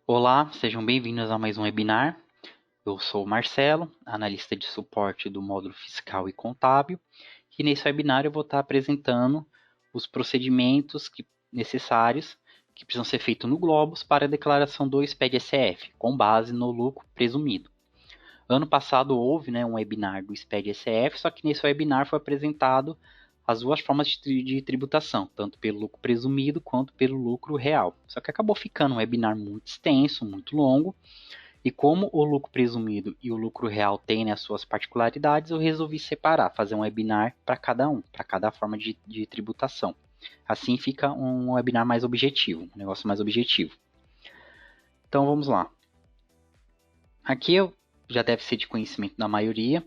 Olá, sejam bem-vindos a mais um webinar. Eu sou o Marcelo, analista de suporte do módulo fiscal e contábil, e nesse webinar eu vou estar apresentando os procedimentos necessários que precisam ser feitos no Globos para a declaração do SPED-SF, com base no lucro presumido. Ano passado houve um webinar do SPED-SF, só que nesse webinar foi apresentado as duas formas de tributação, tanto pelo lucro presumido quanto pelo lucro real. Só que acabou ficando um webinar muito extenso, muito longo, e como o lucro presumido e o lucro real têm as suas particularidades, eu resolvi separar, fazer um webinar para cada forma de tributação. Assim fica um webinar mais objetivo, um negócio mais objetivo. Então vamos lá. Aqui já deve ser de conhecimento da maioria.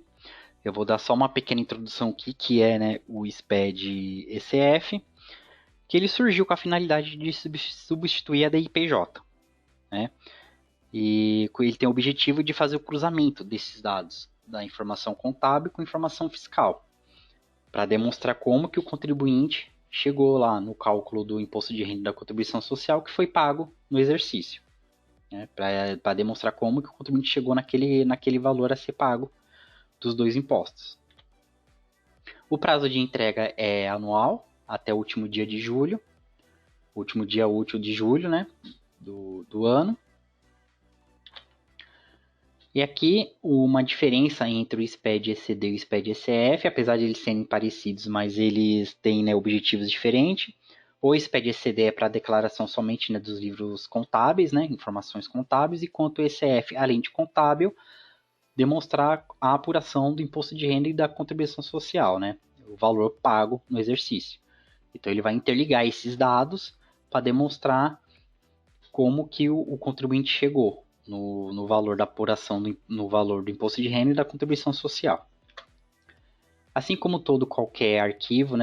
Eu vou dar só uma pequena introdução aqui, que é o SPED-ECF, que ele surgiu com a finalidade de substituir a DIPJ, né? E ele tem o objetivo de fazer o cruzamento desses dados, da informação contábil com informação fiscal, para demonstrar como que o contribuinte chegou lá no cálculo do imposto de renda da contribuição social que foi pago no exercício, né? Para demonstrar como que o contribuinte chegou naquele valor a ser pago dos dois impostos. O prazo de entrega é anual, até o último dia de julho, último dia útil de julho, né, do ano. E aqui uma diferença entre o SPED-ECD e o SPED-ECF, apesar de eles serem parecidos, mas eles têm objetivos diferentes. O SPED-ECD é para declaração somente dos livros contábeis, informações contábeis, enquanto o ECF, além de contábil, demonstrar a apuração do imposto de renda e da contribuição social, o valor pago no exercício. Então ele vai interligar esses dados para demonstrar como que o contribuinte chegou no valor da apuração, no valor do imposto de renda e da contribuição social. Assim como todo qualquer arquivo,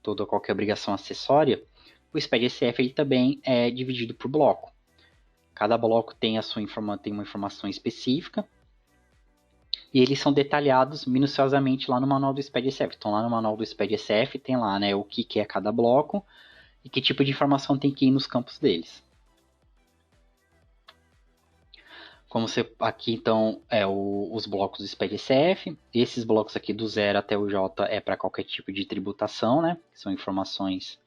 toda qualquer obrigação acessória, o SPED-SF ele também é dividido por bloco. Cada bloco tem tem uma informação específica e eles são detalhados minuciosamente lá no manual do SPED-SF. Então lá no manual do SPED-SF tem lá o que é cada bloco e que tipo de informação tem que ir nos campos deles. Como você aqui então os blocos do SPED-SF, esses blocos aqui do 0 até o J é para qualquer tipo de tributação, São informações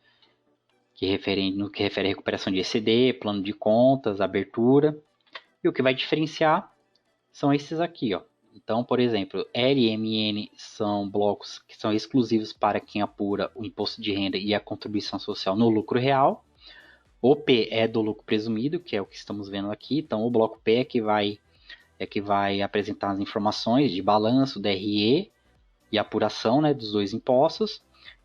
no que refere à recuperação de ECD, plano de contas, abertura. E o que vai diferenciar são esses aqui, ó. Então, por exemplo, L e MN são blocos que são exclusivos para quem apura o imposto de renda e a contribuição social no lucro real. O P é do lucro presumido, que é o que estamos vendo aqui. Então, o bloco P é que vai apresentar as informações de balanço, DRE e apuração dos dois impostos,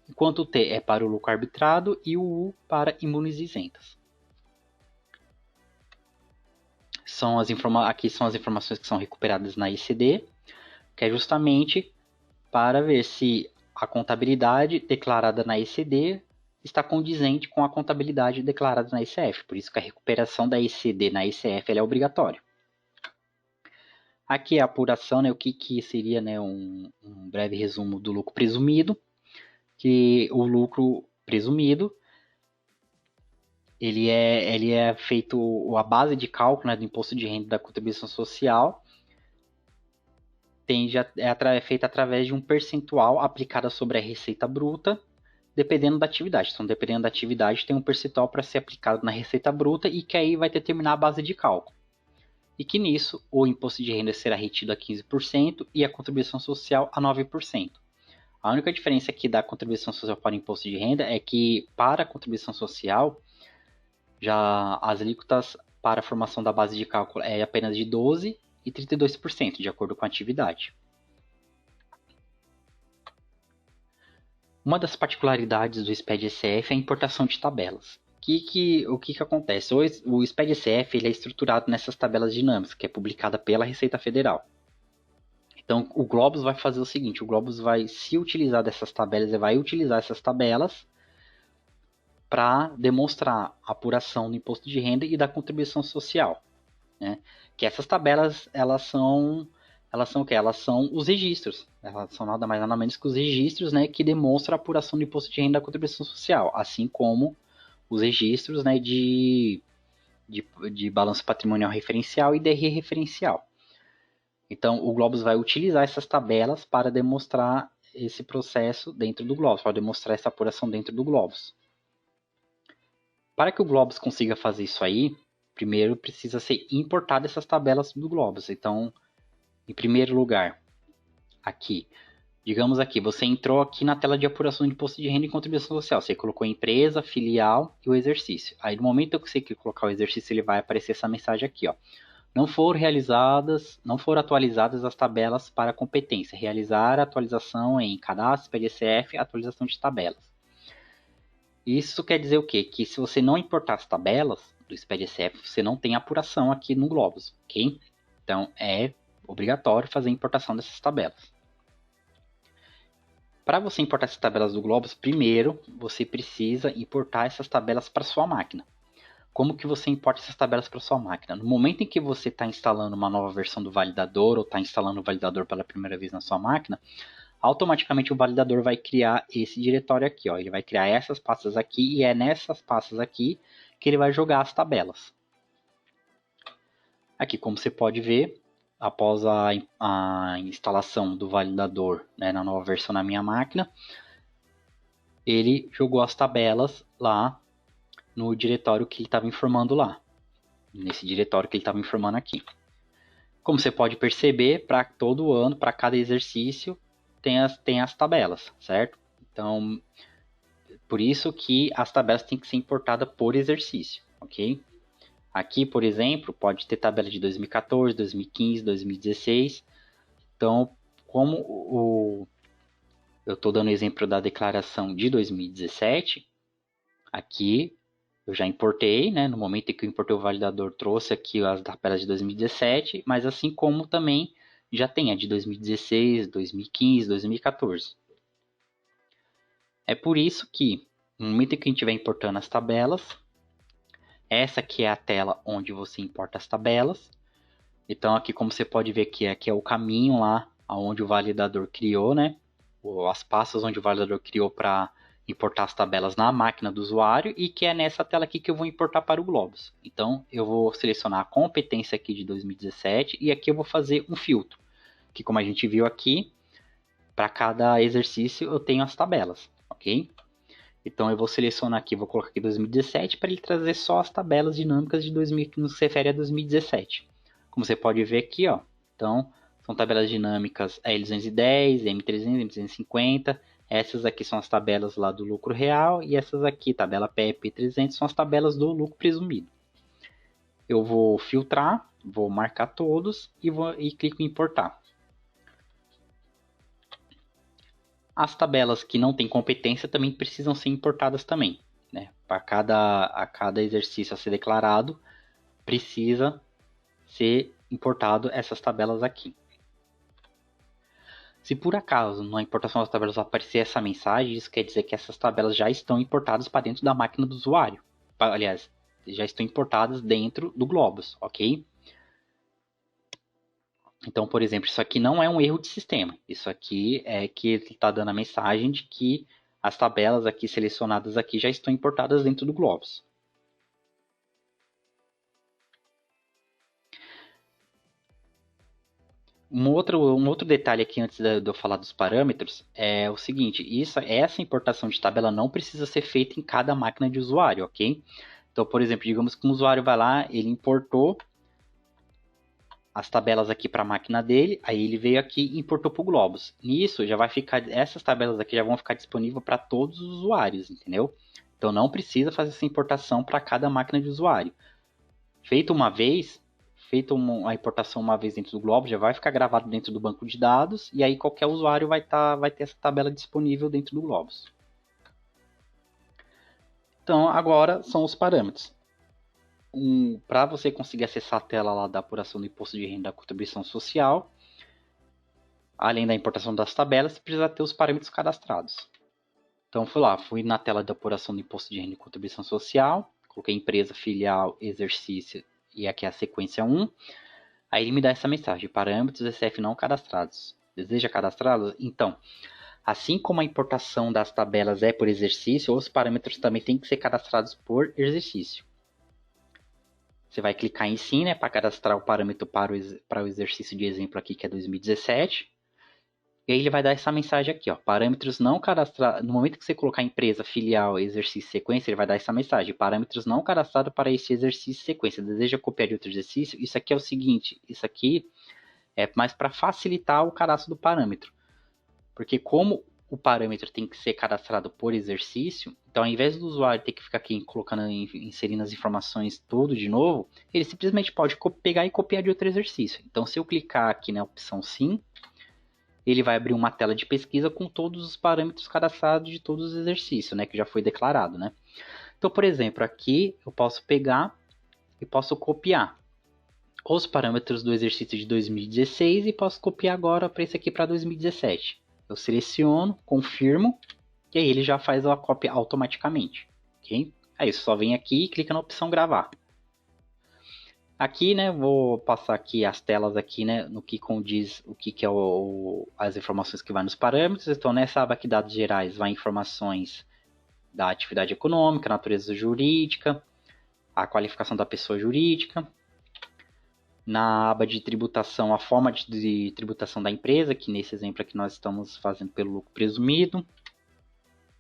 enquanto o T é para o lucro arbitrado e o U para imunes isentas. Aqui são as informações que são recuperadas na ICD, que é justamente para ver se a contabilidade declarada na ICD está condizente com a contabilidade declarada na ICF. Por isso que a recuperação da ICD na ICF é obrigatória. Aqui é a apuração, o que seria um breve resumo do lucro presumido, que o lucro presumido ele é feito, a base de cálculo do imposto de renda da contribuição social é feita através de um percentual aplicado sobre a receita bruta, dependendo da atividade. Então, dependendo da atividade, tem um percentual para ser aplicado na receita bruta e que aí vai determinar a base de cálculo. E que nisso, o imposto de renda será retido a 15% e a contribuição social a 9%. A única diferença aqui da contribuição social para o imposto de renda é que, para a contribuição social, já as alíquotas para a formação da base de cálculo é apenas de 12% e 32%, de acordo com a atividade. Uma das particularidades do SPED-ECF é a importação de tabelas. O que acontece? O SPED-ECF ele é estruturado nessas tabelas dinâmicas, que é publicada pela Receita Federal. Então, o Globos vai fazer o seguinte, o Globos vai se utilizar dessas tabelas, ele vai utilizar essas tabelas para demonstrar a apuração do imposto de renda e da contribuição social, Que essas tabelas, elas são o quê? Elas são os registros. Elas são nada mais nada menos que os registros, que demonstram a apuração do imposto de renda e da contribuição social, assim como os registros, de de balanço patrimonial referencial e DRE referencial. Então, o Globus vai utilizar essas tabelas para demonstrar esse processo dentro do Globus, para demonstrar essa apuração dentro do Globus. Para que o Globus consiga fazer isso aí, primeiro precisa ser importada essas tabelas do Globus. Então, em primeiro lugar, aqui, digamos aqui, você entrou aqui na tela de apuração de imposto de renda e contribuição social. Você colocou empresa, filial e o exercício. Aí, no momento que você colocar o exercício, ele vai aparecer essa mensagem aqui, ó. Não foram atualizadas as tabelas para competência. Realizar a atualização em cadastro, PDCF, atualização de tabelas. Isso quer dizer o quê? Que se você não importar as tabelas do SPDCF, você não tem apuração aqui no Globus, ok? Então, é obrigatório fazer a importação dessas tabelas. Para você importar essas tabelas do Globus, primeiro você precisa importar essas tabelas para sua máquina. Como que você importa essas tabelas para sua máquina? No momento em que você está instalando uma nova versão do validador ou está instalando o validador pela primeira vez na sua máquina, automaticamente o validador vai criar esse diretório aqui, ó. Ele vai criar essas pastas aqui e é nessas pastas aqui que ele vai jogar as tabelas. Aqui, como você pode ver, após a instalação do validador, né, na nova versão na minha máquina, ele jogou as tabelas lá no diretório que ele estava informando lá. Nesse diretório que ele estava informando aqui. Como você pode perceber, para todo ano, para cada exercício, tem as tabelas, certo? Então, por isso que as tabelas têm que ser importadas por exercício, ok? Aqui, por exemplo, pode ter tabela de 2014, 2015, 2016. Então, como eu estou dando o exemplo da declaração de 2017, aqui eu já importei, né? No momento em que eu importei o validador, trouxe aqui as tabelas de 2017, mas assim como também já tem a de 2016, 2015, 2014. É por isso que, no momento em que a gente estiver importando as tabelas, essa aqui é a tela onde você importa as tabelas. Então aqui, como você pode ver aqui é o caminho lá onde o validador criou, né? As pastas onde o validador criou para importar as tabelas na máquina do usuário e que é nessa tela aqui que eu vou importar para o Globus. Então eu vou selecionar a competência aqui de 2017 e aqui eu vou fazer um filtro, que como a gente viu aqui, para cada exercício eu tenho as tabelas, ok? Então eu vou selecionar aqui, vou colocar aqui 2017 para ele trazer só as tabelas dinâmicas de 2000 que nos refere a 2017. Como você pode ver aqui, ó, então são tabelas dinâmicas L210, M300, M350. Essas aqui são as tabelas lá do lucro real e essas aqui, tabela PEP 300, são as tabelas do lucro presumido. Eu vou filtrar, vou marcar todos e clico em importar. As tabelas que não têm competência também precisam ser importadas também, né? Para cada exercício a ser declarado, precisa ser importado essas tabelas aqui. Se por acaso na importação das tabelas aparecer essa mensagem, isso quer dizer que essas tabelas já estão importadas para dentro da máquina do usuário. Aliás, já estão importadas dentro do Globus, ok? Então, por exemplo, isso aqui não é um erro de sistema. Isso aqui é que ele está dando a mensagem de que as tabelas aqui selecionadas aqui já estão importadas dentro do Globus. Um outro detalhe aqui antes de eu falar dos parâmetros é o seguinte, essa importação de tabela não precisa ser feita em cada máquina de usuário, ok? Então, por exemplo, digamos que um usuário vai lá, ele importou as tabelas aqui para a máquina dele, aí ele veio aqui e importou para o Globus. Nisso, já vai ficar, essas tabelas aqui já vão ficar disponíveis para todos os usuários, entendeu? Então, não precisa fazer essa importação para cada máquina de usuário. Feita a importação uma vez dentro do Globus, já vai ficar gravado dentro do banco de dados e aí qualquer usuário vai ter essa tabela disponível dentro do Globus. Então, agora são os parâmetros. Para você conseguir acessar a tela lá da apuração do imposto de renda da contribuição social, além da importação das tabelas, você precisa ter os parâmetros cadastrados. Então, fui na tela da apuração do imposto de renda e contribuição social, coloquei empresa, filial, exercício e aqui é a sequência 1. Aí ele me dá essa mensagem, parâmetros SF não cadastrados. Deseja cadastrá-los? Então, assim como a importação das tabelas é por exercício, os parâmetros também têm que ser cadastrados por exercício. Você vai clicar em sim, né, para cadastrar o parâmetro para o exercício de exemplo aqui, que é 2017. E aí ele vai dar essa mensagem aqui, ó, parâmetros não cadastrados. No momento que você colocar empresa, filial, exercício, sequência, ele vai dar essa mensagem, parâmetros não cadastrados para esse exercício, sequência. Deseja copiar de outro exercício? Isso aqui é o seguinte, isso aqui é mais para facilitar o cadastro do parâmetro. Porque como o parâmetro tem que ser cadastrado por exercício, então ao invés do usuário ter que ficar aqui colocando, inserindo as informações tudo de novo, ele simplesmente pode pegar e copiar de outro exercício. Então se eu clicar aqui na opção sim, ele vai abrir uma tela de pesquisa com todos os parâmetros cadastrados de todos os exercícios, né, que já foi declarado, né. Então, por exemplo, aqui eu posso pegar e posso copiar os parâmetros do exercício de 2016 e posso copiar agora para esse aqui para 2017. Eu seleciono, confirmo, e aí ele já faz a cópia automaticamente. Okay? Aí você só vem aqui e clica na opção gravar. Aqui, né, vou passar aqui as telas aqui, né, no que condiz o que é as informações que vai nos parâmetros. Então, nessa aba aqui, dados gerais, vai informações da atividade econômica, natureza jurídica, a qualificação da pessoa jurídica. Na aba de tributação, a forma de tributação da empresa, que nesse exemplo aqui nós estamos fazendo pelo lucro presumido.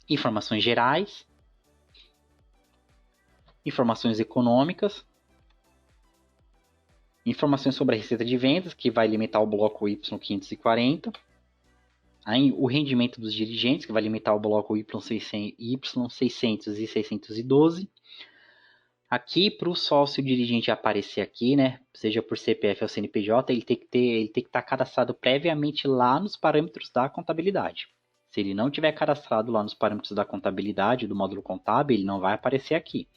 Informações gerais. Informações econômicas. Informações sobre a receita de vendas, que vai limitar o bloco Y540. Aí, o rendimento dos dirigentes, que vai limitar o bloco Y600 e 612. Aqui, para o sócio dirigente aparecer aqui, né, seja por CPF ou CNPJ, ele tem que estar cadastrado previamente lá nos parâmetros da contabilidade. Se ele não tiver cadastrado lá nos parâmetros da contabilidade, do módulo contábil, ele não vai aparecer aqui.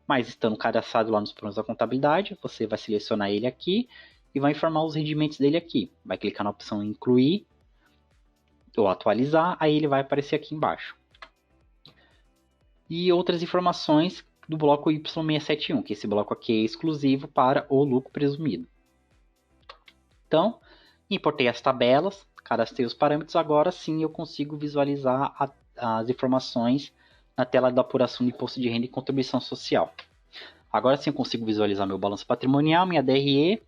Mas estando cadastrado lá nos parâmetros da contabilidade, você vai selecionar ele aqui e vai informar os rendimentos dele aqui. Vai clicar na opção incluir ou atualizar, aí ele vai aparecer aqui embaixo. E outras informações do bloco Y671, que esse bloco aqui é exclusivo para o lucro presumido. Então, importei as tabelas, cadastrei os parâmetros, agora sim eu consigo visualizar as informações na tela da apuração de imposto de renda e contribuição social. Agora sim eu consigo visualizar meu balanço patrimonial, minha DRE,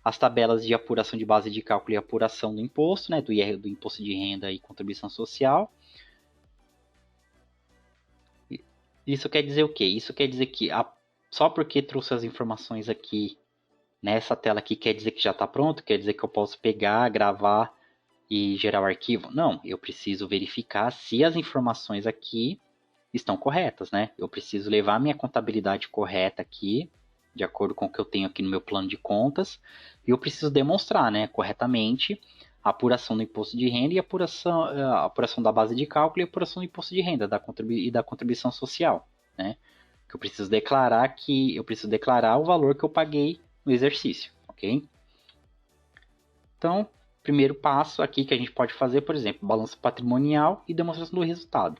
as tabelas de apuração de base de cálculo e apuração do imposto, né, do imposto de renda e contribuição social. Isso quer dizer o quê? Isso quer dizer que só porque trouxe as informações aqui nessa tela aqui quer dizer que já está pronto? Quer dizer que eu posso pegar, gravar e gerar o arquivo? Não, eu preciso verificar se as informações aqui estão corretas, né? Eu preciso levar a minha contabilidade correta aqui, de acordo com o que eu tenho aqui no meu plano de contas, e eu preciso demonstrar, né, corretamente a apuração do imposto de renda e a apuração da base de cálculo e a apuração do imposto de renda e da contribuição social, né? Que eu preciso declarar o valor que eu paguei no exercício, ok? Então, primeiro passo aqui que a gente pode fazer, por exemplo, balanço patrimonial e demonstração do resultado.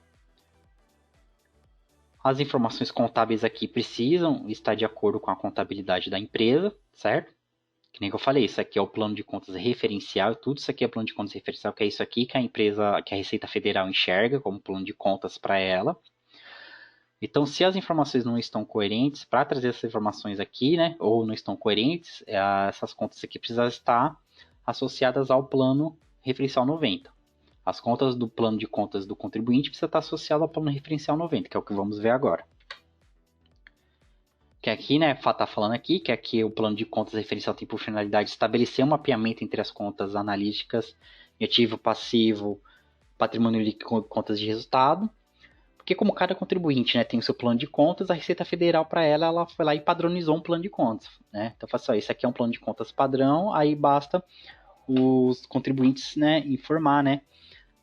As informações contábeis aqui precisam estar de acordo com a contabilidade da empresa, certo? Que nem que eu falei, isso aqui é o plano de contas referencial, tudo isso aqui é plano de contas referencial, que é isso aqui que a Receita Federal enxerga como plano de contas para ela. Então, se as informações não estão coerentes, para trazer essas informações aqui, né, ou não estão coerentes, essas contas aqui precisam estar associadas ao plano referencial 90. As contas do plano de contas do contribuinte precisam estar associadas ao plano referencial 90, que é o que vamos ver agora. Que aqui, né, está falando aqui, que aqui o plano de contas referencial tem por finalidade estabelecer um mapeamento entre as contas analíticas, ativo, passivo, patrimônio líquido e contas de resultado. Porque como cada contribuinte, né, tem o seu plano de contas, a Receita Federal para ela foi lá e padronizou um plano de contas, né? Então faz só, esse aqui é um plano de contas padrão, aí basta os contribuintes, né, informar, né,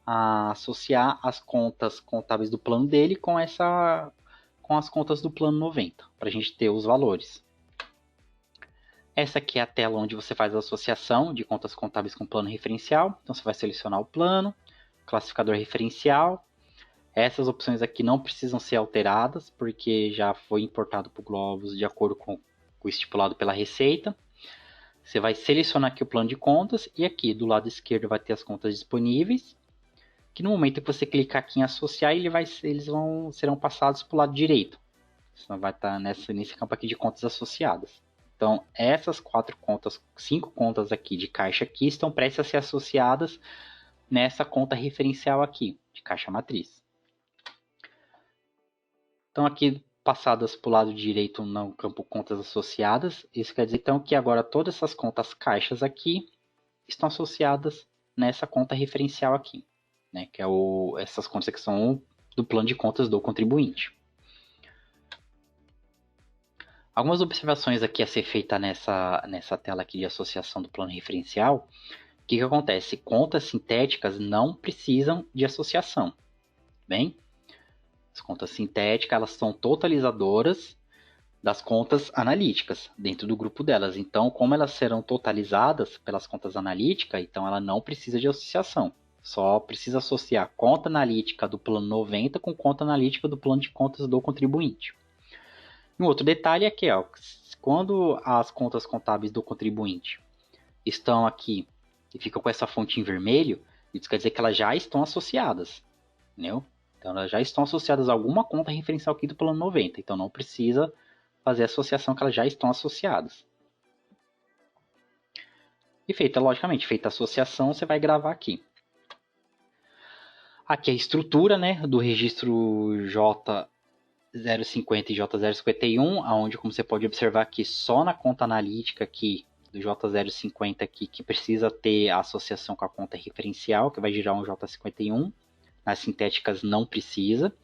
associar as contas contábeis do plano dele com as contas do plano 90, para a gente ter os valores. Essa aqui é a tela onde você faz a associação de contas contábeis com plano referencial. Então você vai selecionar o plano, classificador referencial. Essas opções aqui não precisam ser alteradas, porque já foi importado para o Globus de acordo com o estipulado pela Receita. Você vai selecionar aqui o plano de contas e aqui do lado esquerdo vai ter as contas disponíveis, que no momento que você clicar aqui em associar, serão passados para o lado direito. Isso vai estar nesse campo aqui de contas associadas. Então, essas 5 contas aqui de caixa aqui estão prestes a ser associadas nessa conta referencial aqui, de caixa matriz. Então, aqui passadas para o lado direito no campo contas associadas, isso quer dizer então que agora todas essas contas caixas aqui estão associadas nessa conta referencial aqui, né, que é essas contas que são do plano de contas do contribuinte. Algumas observações aqui a ser feita nessa tela aqui de associação do plano referencial. O que acontece? Contas sintéticas não precisam de associação. Bem, as contas sintéticas elas são totalizadoras das contas analíticas dentro do grupo delas. Então, como elas serão totalizadas pelas contas analíticas, então ela não precisa de associação. Só precisa associar conta analítica do plano 90 com conta analítica do plano de contas do contribuinte. Um outro detalhe é que, quando as contas contábeis do contribuinte estão aqui e ficam com essa fonte em vermelho, isso quer dizer que elas já estão associadas, entendeu? Então, elas já estão associadas a alguma conta referencial aqui do plano 90, então não precisa fazer a associação que elas já estão associadas. E logicamente, feita a associação, você vai gravar aqui. Aqui é a estrutura, né, do registro J 050 e J051, onde, como você pode observar aqui, só na conta analítica aqui do J050 aqui, que precisa ter a associação com a conta referencial, que vai gerar um J51. Nas sintéticas não precisa.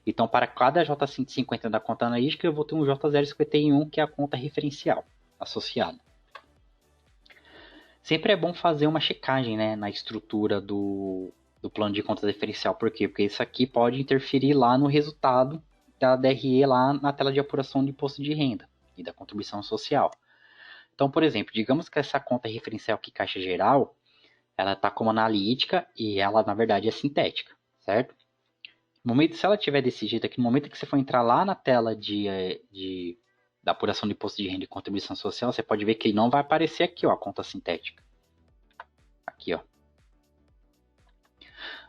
Então, para cada J150 da conta analítica, eu vou ter um J051, que é a conta referencial associada. Sempre é bom fazer uma checagem, né, na estrutura do plano de contas referencial. Por quê? Porque isso aqui pode interferir lá no resultado da DRE lá na tela de apuração do imposto de renda e da contribuição social. Então, por exemplo, digamos que essa conta referencial aqui, caixa geral, ela está como analítica e ela, na verdade, é sintética, certo? No momento, se ela tiver desse jeito aqui, no momento que você for entrar lá na tela da apuração do imposto de renda e contribuição social, você pode ver que ele não vai aparecer aqui, ó, a conta sintética. Aqui, ó.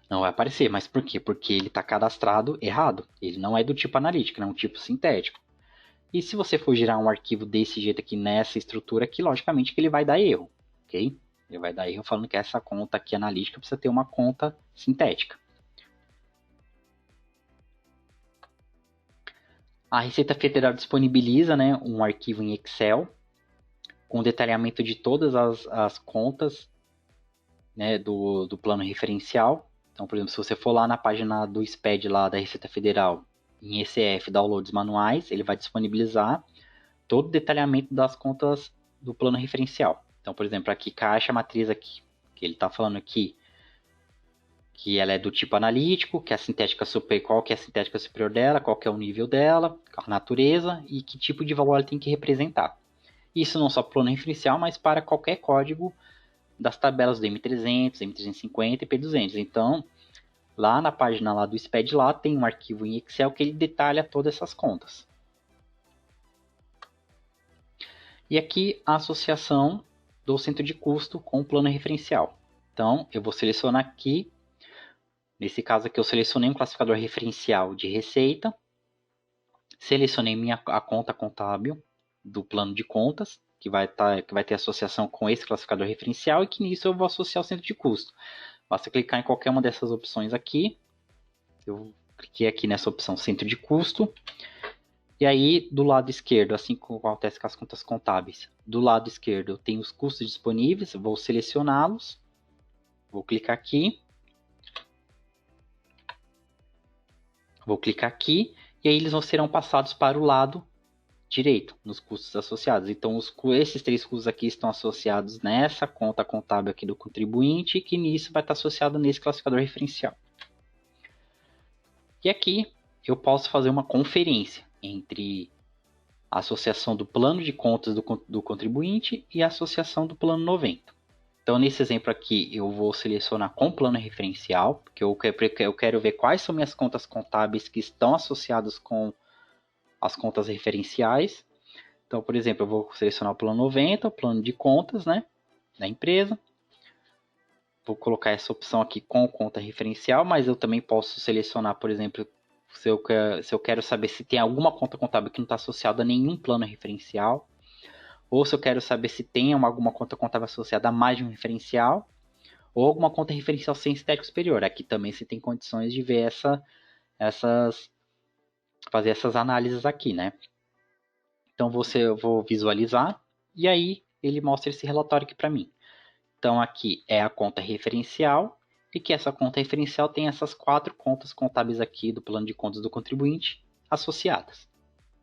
Não vai aparecer, mas por quê? Porque ele está cadastrado errado. Ele não é do tipo analítico, ele é um tipo sintético. E se você for gerar um arquivo desse jeito aqui, nessa estrutura aqui, logicamente que ele vai dar erro, ok? Ele vai dar erro falando que essa conta aqui analítica precisa ter uma conta sintética. A Receita Federal disponibiliza, né, um arquivo em Excel com detalhamento de todas as contas, né, do plano referencial. Então, por exemplo, se você for lá na página do SPED lá da Receita Federal, em ECF Downloads Manuais, ele vai disponibilizar todo o detalhamento das contas do plano referencial. Então, por exemplo, aqui, caixa matriz aqui, que ele está falando aqui, que ela é do tipo analítico, que é a sintética superior, qual que é a sintética superior dela, qual que é o nível dela, a natureza e que tipo de valor ela tem que representar. Isso não só para o plano referencial, mas para qualquer código das tabelas do M300, M350 e P200. Então, lá na página lá do SPED lá tem um arquivo em Excel que ele detalha todas essas contas. E aqui a associação do centro de custo com o plano referencial. Então, eu vou selecionar aqui, nesse caso aqui eu selecionei um classificador referencial de receita, selecionei a conta contábil do plano de contas, que vai ter associação com esse classificador referencial, e que nisso eu vou associar o centro de custo. Basta clicar em qualquer uma dessas opções aqui. Eu cliquei aqui nessa opção centro de custo. E aí, do lado esquerdo, assim como acontece com as contas contábeis, do lado esquerdo eu tenho os custos disponíveis, vou selecioná-los. Vou clicar aqui. Vou clicar aqui e aí eles serão passados para o lado direito, nos custos associados. Então, esses 3 custos aqui estão associados nessa conta contábil aqui do contribuinte, que nisso vai estar associado nesse classificador referencial. E aqui eu posso fazer uma conferência entre a associação do plano de contas do contribuinte e a associação do plano 90. Então, nesse exemplo aqui, eu vou selecionar com plano referencial, porque eu quero ver quais são minhas contas contábeis que estão associadas com as contas referenciais. Então, por exemplo, eu vou selecionar o plano 90, o plano de contas, né, da empresa. Vou colocar essa opção aqui com conta referencial, mas eu também posso selecionar, por exemplo, se eu quero saber se tem alguma conta contábil que não está associada a nenhum plano referencial, ou se eu quero saber se tem alguma conta contábil associada a mais de um referencial, ou alguma conta referencial sem estético superior. Aqui também você tem condições de ver fazer essas análises aqui, né? Então eu vou visualizar e aí ele mostra esse relatório aqui para mim. Então aqui é a conta referencial e que essa conta referencial tem essas 4 contas contábeis aqui do plano de contas do contribuinte associadas,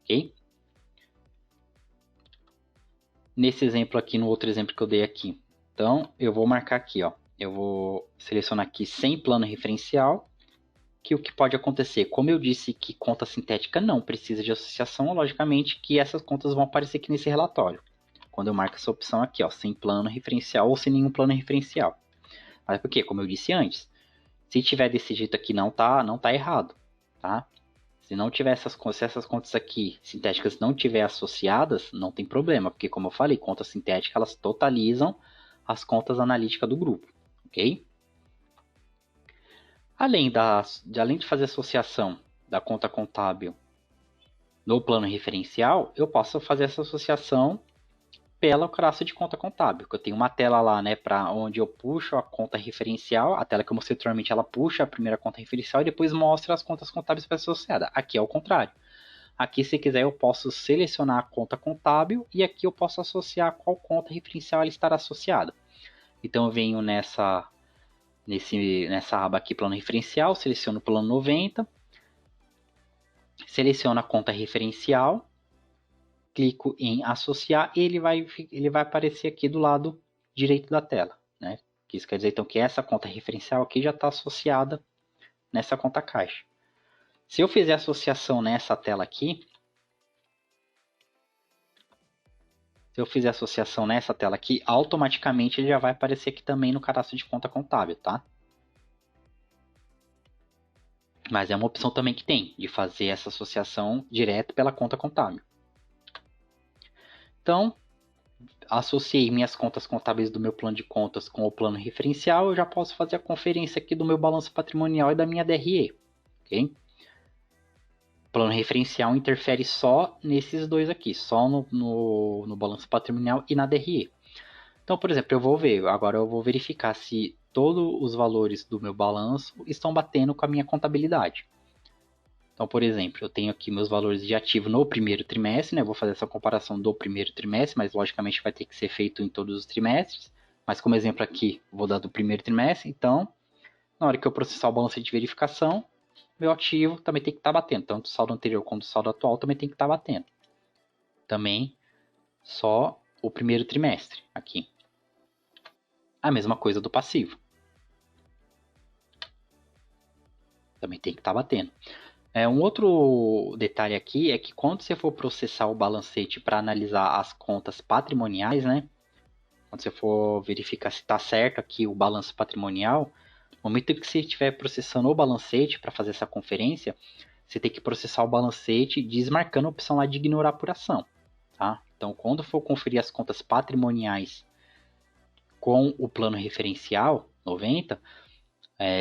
ok? Nesse exemplo aqui, no outro exemplo que eu dei aqui, então eu vou marcar aqui, ó, eu vou selecionar aqui sem plano referencial, que o que pode acontecer, como eu disse que conta sintética não precisa de associação, logicamente que essas contas vão aparecer aqui nesse relatório. Quando eu marco essa opção aqui, ó, sem plano referencial ou sem nenhum plano referencial. Mas por quê? Como eu disse antes, se tiver desse jeito aqui não tá errado, tá? Se não tiver se essas contas aqui sintéticas não tiver associadas, não tem problema, porque como eu falei, contas sintéticas elas totalizam as contas analíticas do grupo, ok? Além de fazer associação da conta contábil no plano referencial, eu posso fazer essa associação pela classe de conta contábil, que eu tenho uma tela lá, né, para onde eu puxo a conta referencial, a tela que eu mostrei anteriormente, ela puxa a primeira conta referencial e depois mostra as contas contábeis para associada. Aqui é o contrário. Aqui, se quiser, eu posso selecionar a conta contábil e aqui eu posso associar qual conta referencial ela estará associada. Então eu venho nessa aba aqui, plano referencial, seleciono o plano 90, seleciono a conta referencial, clico em associar e ele vai aparecer aqui do lado direito da tela, né? Isso quer dizer então que essa conta referencial aqui já está associada nessa conta caixa. Se eu fizer associação nessa tela aqui, automaticamente ele já vai aparecer aqui também no cadastro de conta contábil, tá? Mas é uma opção também que tem, de fazer essa associação direto pela conta contábil. Então, associei minhas contas contábeis do meu plano de contas com o plano referencial, eu já posso fazer a conferência aqui do meu balanço patrimonial e da minha DRE, ok? O plano referencial interfere só nesses dois aqui, só no balanço patrimonial e na DRE. Então, por exemplo, agora eu vou verificar se todos os valores do meu balanço estão batendo com a minha contabilidade. Então, por exemplo, eu tenho aqui meus valores de ativo no primeiro trimestre, né? Eu vou fazer essa comparação do primeiro trimestre, mas logicamente vai ter que ser feito em todos os trimestres. Mas como exemplo aqui, vou dar do primeiro trimestre. Então, na hora que eu processar o balanço de verificação, meu ativo também tem que estar batendo. Tanto o saldo anterior quanto o saldo atual também tem que estar batendo. Também só o primeiro trimestre aqui. A mesma coisa do passivo. Também tem que estar batendo. Um outro detalhe aqui é que quando você for processar o balancete para analisar as contas patrimoniais, né? Quando você for verificar se está certo aqui o balanço patrimonial, no momento que você estiver processando o balancete para fazer essa conferência, você tem que processar o balancete desmarcando a opção lá de ignorar apuração, tá? Então, quando for conferir as contas patrimoniais com o plano referencial 90,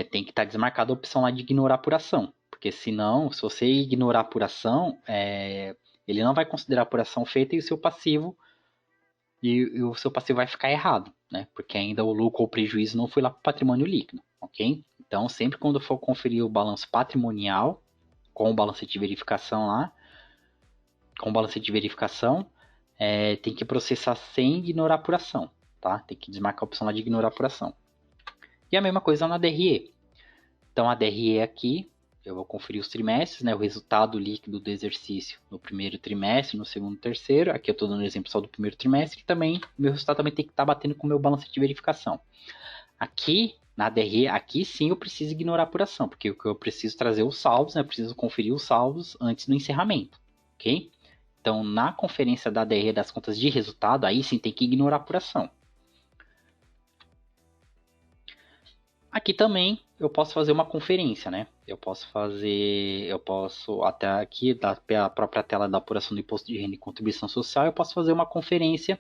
tem que estar desmarcada a opção lá de ignorar apuração. Porque senão, se você ignorar a apuração, ele não vai considerar a apuração feita e o seu passivo vai ficar errado, né? Porque ainda o lucro ou prejuízo não foi lá para o patrimônio líquido, ok? Então, sempre quando for conferir o balanço patrimonial com o balancete de verificação lá, tem que processar sem ignorar a apuração, tá? Tem que desmarcar a opção lá de ignorar a apuração. E a mesma coisa na DRE. Então, a DRE aqui, eu vou conferir os trimestres, né, o resultado líquido do exercício no primeiro trimestre, no segundo, terceiro. Aqui eu estou dando um exemplo só do primeiro trimestre. E também, meu resultado também tem que estar batendo com o meu balanço de verificação. Aqui, na DRE, aqui sim eu preciso ignorar a apuração, porque eu preciso trazer os saldos, né, eu preciso conferir os saldos antes do encerramento, ok? Então, na conferência da DRE das contas de resultado, aí sim tem que ignorar a apuração. Aqui também eu posso fazer uma conferência, né? Eu posso até aqui, da própria tela da apuração do imposto de renda e contribuição social, eu posso fazer uma conferência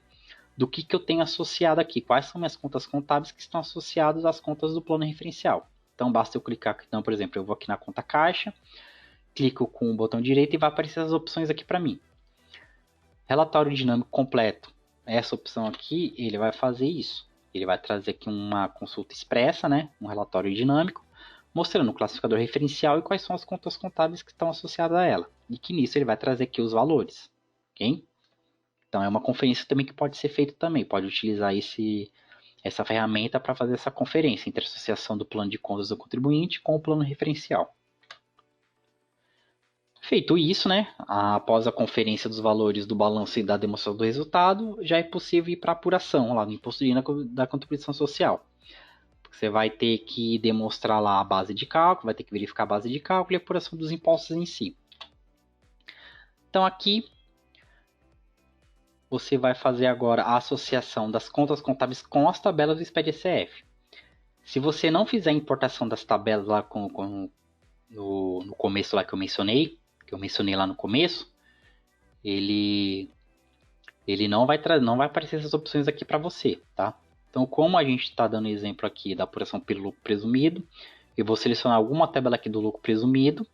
do que eu tenho associado aqui, quais são minhas contas contábeis que estão associadas às contas do plano referencial. Então, basta eu clicar aqui, então, por exemplo, eu vou aqui na conta caixa, clico com o botão direito e vai aparecer as opções aqui para mim. Relatório dinâmico completo. Essa opção aqui, ele vai fazer isso. Ele vai trazer aqui uma consulta expressa, né? Um relatório dinâmico, mostrando o classificador referencial e quais são as contas contábeis que estão associadas a ela. E que nisso ele vai trazer aqui os valores. Ok? Então é uma conferência também que pode ser feita também. Pode utilizar essa ferramenta para fazer essa conferência entre a associação do plano de contas do contribuinte com o plano referencial. Feito isso, né, após a conferência dos valores do balanço e da demonstração do resultado, já é possível ir para a apuração lá no imposto de renda da contribuição social. Você vai ter que demonstrar lá a base de cálculo, vai ter que verificar a base de cálculo e a apuração dos impostos em si. Então aqui você vai fazer agora a associação das contas contábeis com as tabelas do SPED-ECF. Se você não fizer a importação das tabelas lá no começo lá que eu mencionei lá no começo, ele não vai aparecer essas opções aqui para você, tá? Então, como a gente está dando exemplo aqui da apuração pelo lucro presumido, eu vou selecionar alguma tabela aqui do lucro presumido,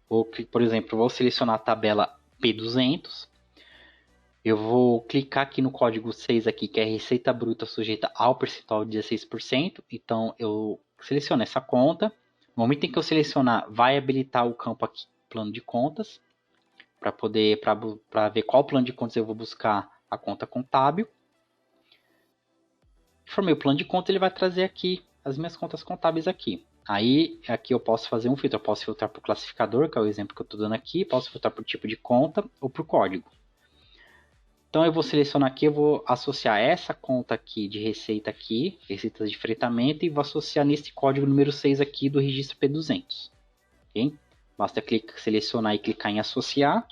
ou, por exemplo, eu vou selecionar a tabela P200, eu vou clicar aqui no código 6 aqui, que é receita bruta sujeita ao percentual de 16%, então eu seleciono essa conta. No momento em que eu selecionar, vai habilitar o campo aqui, plano de contas, para ver qual plano de contas eu vou buscar a conta contábil. Formei o plano de conta, ele vai trazer aqui as minhas contas contábeis aqui. Aí, aqui eu posso fazer um filtro, eu posso filtrar por classificador, que é o exemplo que eu estou dando aqui, posso filtrar por tipo de conta ou por código. Então eu vou selecionar aqui, eu vou associar essa conta aqui de receita aqui, receitas de fretamento, e vou associar nesse código número 6 aqui do registro P200. Okay? Basta selecionar e clicar em associar.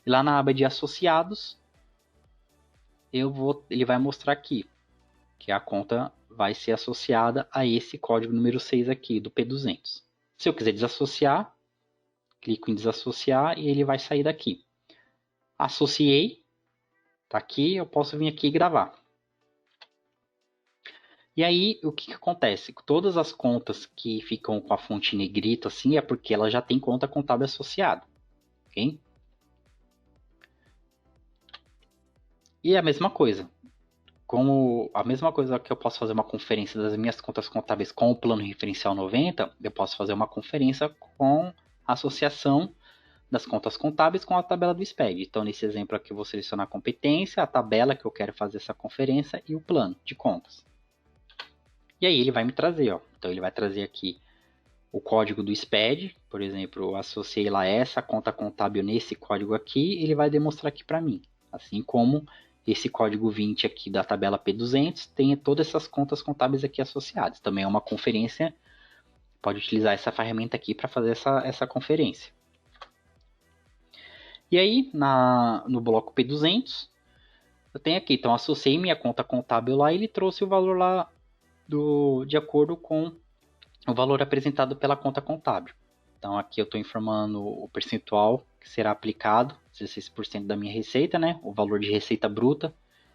E lá na aba de associados, ele vai mostrar aqui que a conta vai ser associada a esse código número 6 aqui do P200. Se eu quiser desassociar, clico em desassociar e ele vai sair daqui. Associei, tá aqui, eu posso vir aqui e gravar. E aí, o que acontece? Todas as contas que ficam com a fonte negrito assim é porque ela já tem conta contábil associada, ok? E a mesma coisa, a mesma coisa que eu posso fazer uma conferência das minhas contas contábeis com o plano referencial 90, eu posso fazer uma conferência com a associação das contas contábeis com a tabela do SPED. Então, nesse exemplo aqui, eu vou selecionar a competência, a tabela que eu quero fazer essa conferência e o plano de contas. E aí ele vai me trazer, ó. Então ele vai trazer aqui o código do SPED, por exemplo, eu associei lá essa conta contábil nesse código aqui, ele vai demonstrar aqui para mim. Assim como esse código 20 aqui da tabela P200 tem todas essas contas contábeis aqui associadas. Também é uma conferência, pode utilizar essa ferramenta aqui para fazer essa conferência. E aí, no bloco P200, eu tenho aqui, então associei minha conta contábil lá e ele trouxe o valor lá de acordo com o valor apresentado pela conta contábil. Então aqui eu estou informando o percentual que será aplicado, 16% da minha receita, né? O valor de receita bruta,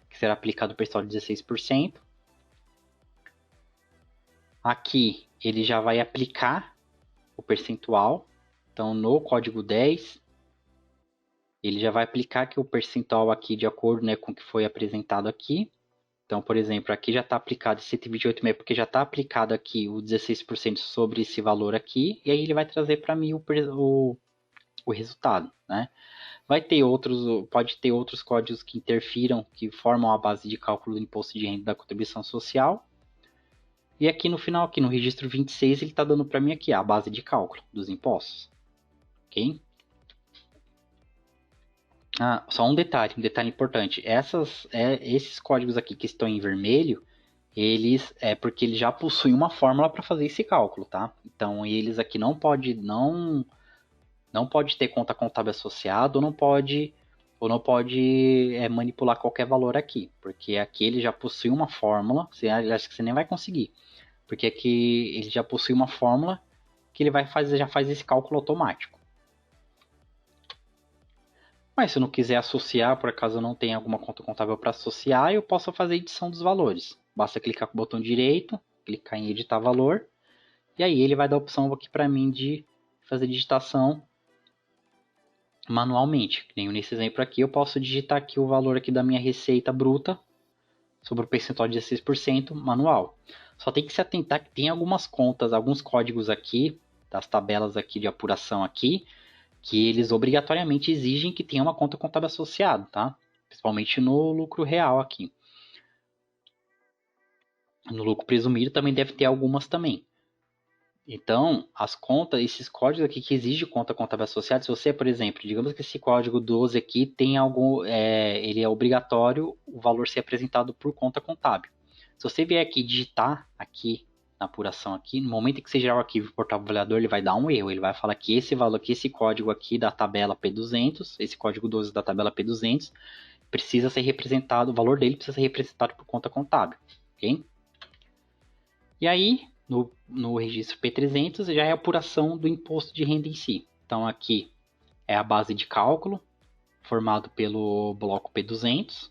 que será aplicado o percentual de 16%. Aqui ele já vai aplicar o percentual. Então no código 10, ele já vai aplicar aqui o percentual aqui de acordo, né, com o que foi apresentado aqui. Então, por exemplo, aqui já está aplicado 128,5 porque já está aplicado aqui o 16% sobre esse valor aqui, e aí ele vai trazer para mim o resultado, né? Pode ter outros códigos que interfiram, que formam a base de cálculo do imposto de renda da contribuição social. E aqui no final, aqui no registro 26, ele está dando para mim aqui a base de cálculo dos impostos. Ok? Só um detalhe importante. Esses códigos aqui que estão em vermelho, eles porque eles já possuem uma fórmula para fazer esse cálculo, tá? Então eles aqui não pode ter conta contábil associada ou não pode manipular qualquer valor aqui, porque aqui ele já possui uma fórmula. Acho que você nem vai conseguir, porque aqui ele já possui uma fórmula que ele já faz esse cálculo automático. Mas se eu não quiser associar, por acaso eu não tenho alguma conta contábil para associar, eu posso fazer edição dos valores. Basta clicar com o botão direito, clicar em editar valor, e aí ele vai dar a opção aqui para mim de fazer digitação manualmente. Que nem nesse exemplo aqui, eu posso digitar aqui o valor aqui da minha receita bruta sobre o percentual de 16% manual. Só tem que se atentar que tem algumas contas, alguns códigos aqui, das tabelas aqui de apuração aqui, que eles obrigatoriamente exigem que tenha uma conta contábil associada, tá? Principalmente no lucro real aqui. No lucro presumido também deve ter algumas também. Então, as contas, esses códigos aqui que exigem conta contábil associada, se você, por exemplo, digamos que esse código 12 aqui tem algum, ele é obrigatório o valor ser apresentado por conta contábil. Se você vier aqui digitar aqui na apuração aqui, no momento em que você gerar o arquivo e importar o avaliador, ele vai dar um erro. Ele vai falar que esse valor aqui, esse código aqui da tabela P200, esse código 12 da tabela P200, precisa ser representado, o valor dele precisa ser representado por conta contábil, ok? E aí, no registro P300 já é a apuração do imposto de renda em si. Então aqui é a base de cálculo, formado pelo bloco P200.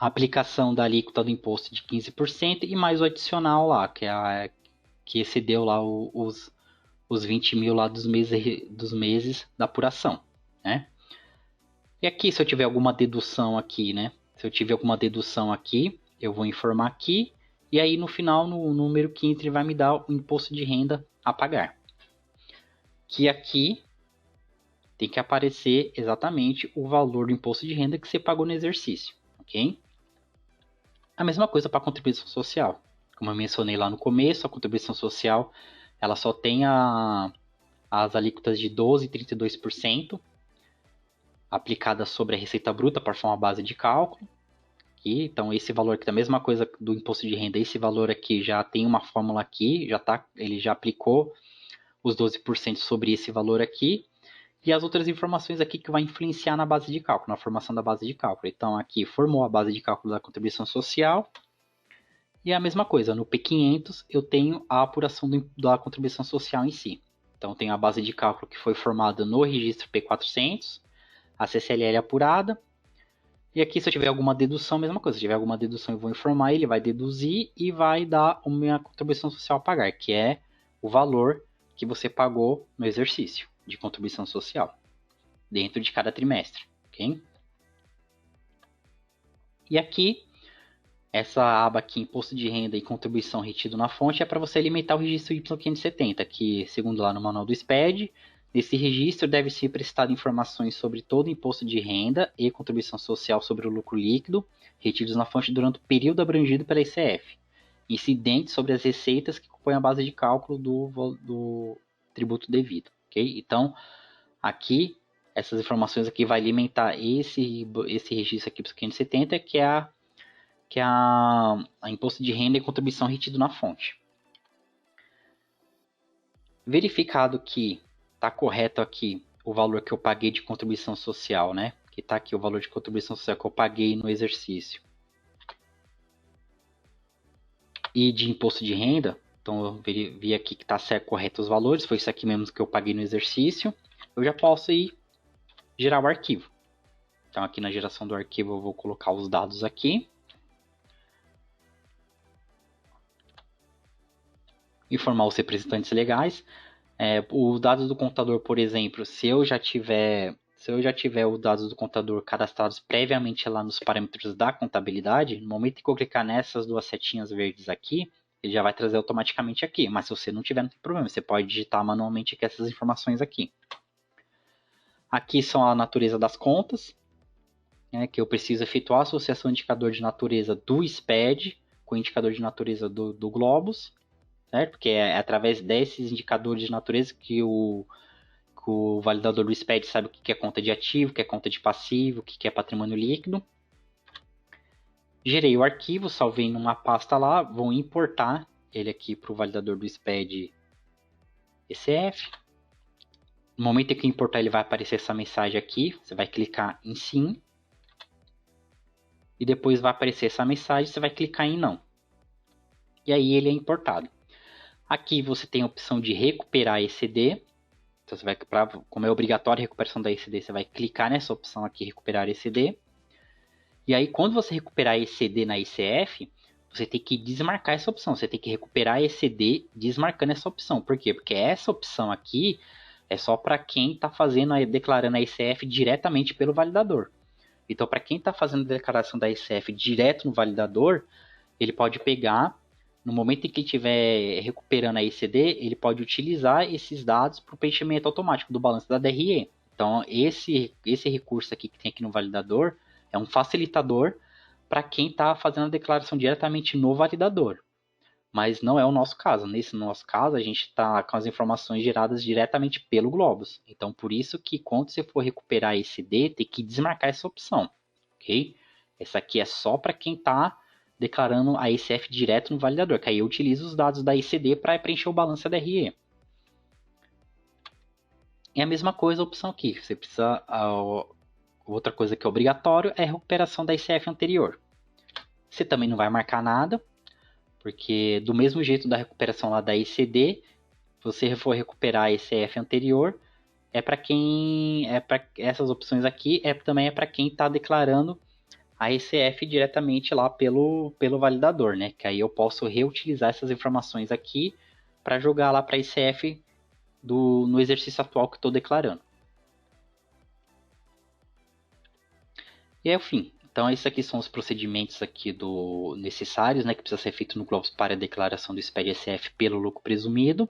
A aplicação da alíquota do imposto de 15% e mais o adicional lá, que excedeu lá os 20 mil lá dos meses da apuração, né? E aqui, se eu tiver alguma dedução aqui, né? Se eu tiver alguma dedução aqui, eu vou informar aqui. E aí, no final, no número 15, ele vai me dar o imposto de renda a pagar. Que aqui tem que aparecer exatamente o valor do imposto de renda que você pagou no exercício, ok? A mesma coisa para a contribuição social. Como eu mencionei lá no começo, a contribuição social ela só tem as alíquotas de 12% e 32% aplicadas sobre a receita bruta para formar a base de cálculo. Aqui, então esse valor aqui, da mesma coisa do imposto de renda, esse valor aqui já tem uma fórmula aqui, ele já aplicou os 12% sobre esse valor aqui, e as outras informações aqui que vai influenciar na base de cálculo, na formação da base de cálculo. Então aqui formou a base de cálculo da contribuição social, e a mesma coisa, no P500 eu tenho a apuração da contribuição social em si. Então tenho a base de cálculo que foi formada no registro P400, a CCLL apurada. E aqui, se eu tiver alguma dedução, mesma coisa. Se tiver alguma dedução, eu vou informar ele, vai deduzir e vai dar a minha contribuição social a pagar, que é o valor que você pagou no exercício de contribuição social, dentro de cada trimestre, ok? E aqui, essa aba aqui, Imposto de Renda e Contribuição Retido na Fonte, é para você alimentar o registro Y570, que, segundo lá no manual do SPED, nesse registro deve ser prestado informações sobre todo o imposto de renda e contribuição social sobre o lucro líquido retidos na fonte durante o período abrangido pela ICF, incidentes sobre as receitas que compõem a base de cálculo do tributo devido, ok? Então, aqui, essas informações aqui vai alimentar esse registro aqui para 570, que é a imposto de renda e contribuição retido na fonte. Verificado que está correto aqui o valor que eu paguei de contribuição social, né? Que está aqui o valor de contribuição social que eu paguei no exercício. E de imposto de renda, então eu vi aqui que está certo, correto os valores, foi isso aqui mesmo que eu paguei no exercício. Eu já posso ir gerar o arquivo. Então aqui na geração do arquivo eu vou colocar os dados aqui. Informar os representantes legais. Os dados do contador, por exemplo, se eu já tiver os dados do contador cadastrados previamente lá nos parâmetros da contabilidade, no momento que eu clicar nessas duas setinhas verdes aqui, ele já vai trazer automaticamente aqui. Mas se você não tiver, não tem problema, você pode digitar manualmente aqui essas informações aqui. Aqui são a natureza das contas, né, que eu preciso efetuar a associação de indicador de natureza do SPED com o indicador de natureza do Globus, certo? Porque é através desses indicadores de natureza que o validador do SPED sabe o que é conta de ativo, o que é conta de passivo, o que é patrimônio líquido. Gerei o arquivo, salvei numa pasta lá, vou importar ele aqui para o validador do SPED ECF. No momento em que importar, ele vai aparecer essa mensagem aqui, você vai clicar em sim. E depois vai aparecer essa mensagem, você vai clicar em não. E aí ele é importado. Aqui você tem a opção de recuperar ECD. Então, você vai, como é obrigatório a recuperação da ECD, você vai clicar nessa opção aqui, recuperar ECD. E aí, quando você recuperar ECD na ICF, você tem que desmarcar essa opção. Você tem que recuperar ECD desmarcando essa opção. Por quê? Porque essa opção aqui É só para quem está declarando a ICF diretamente pelo validador. Então, para quem está fazendo a declaração da ICF direto no validador, ele pode pegar, no momento em que estiver recuperando a ECD, ele pode utilizar esses dados para o preenchimento automático do balanço da DRE. Então, esse recurso aqui que tem aqui no validador é um facilitador para quem está fazendo a declaração diretamente no validador. Mas não é o nosso caso. Nesse nosso caso, a gente está com as informações geradas diretamente pelo Globus. Então, por isso que quando você for recuperar esse D, tem que desmarcar essa opção, ok? Essa aqui é só para quem está declarando a ECF direto no validador, que aí eu utilizo os dados da ECD para preencher o balanço da DRE. É a mesma coisa a opção aqui. Você precisa... outra coisa que é obrigatório é a recuperação da ECF anterior. Você também não vai marcar nada, porque do mesmo jeito da recuperação lá da ECD, se você for recuperar a ECF anterior, essas opções aqui também é para quem está declarando a ECF diretamente lá pelo validador, né? Que aí eu posso reutilizar essas informações aqui para jogar lá para a ECF no exercício atual que estou declarando. E aí, enfim, então esses aqui são os procedimentos aqui necessários, né, que precisa ser feito no Globus para a declaração do SPED SF pelo lucro presumido.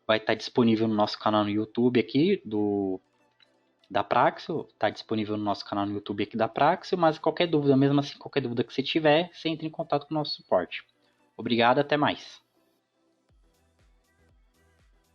Vai estar disponível no nosso canal no YouTube aqui da Praxio, está disponível no nosso canal no YouTube aqui da Praxio, mas qualquer dúvida, mesmo assim, qualquer dúvida que você tiver, você entre em contato com o nosso suporte. Obrigado, até mais.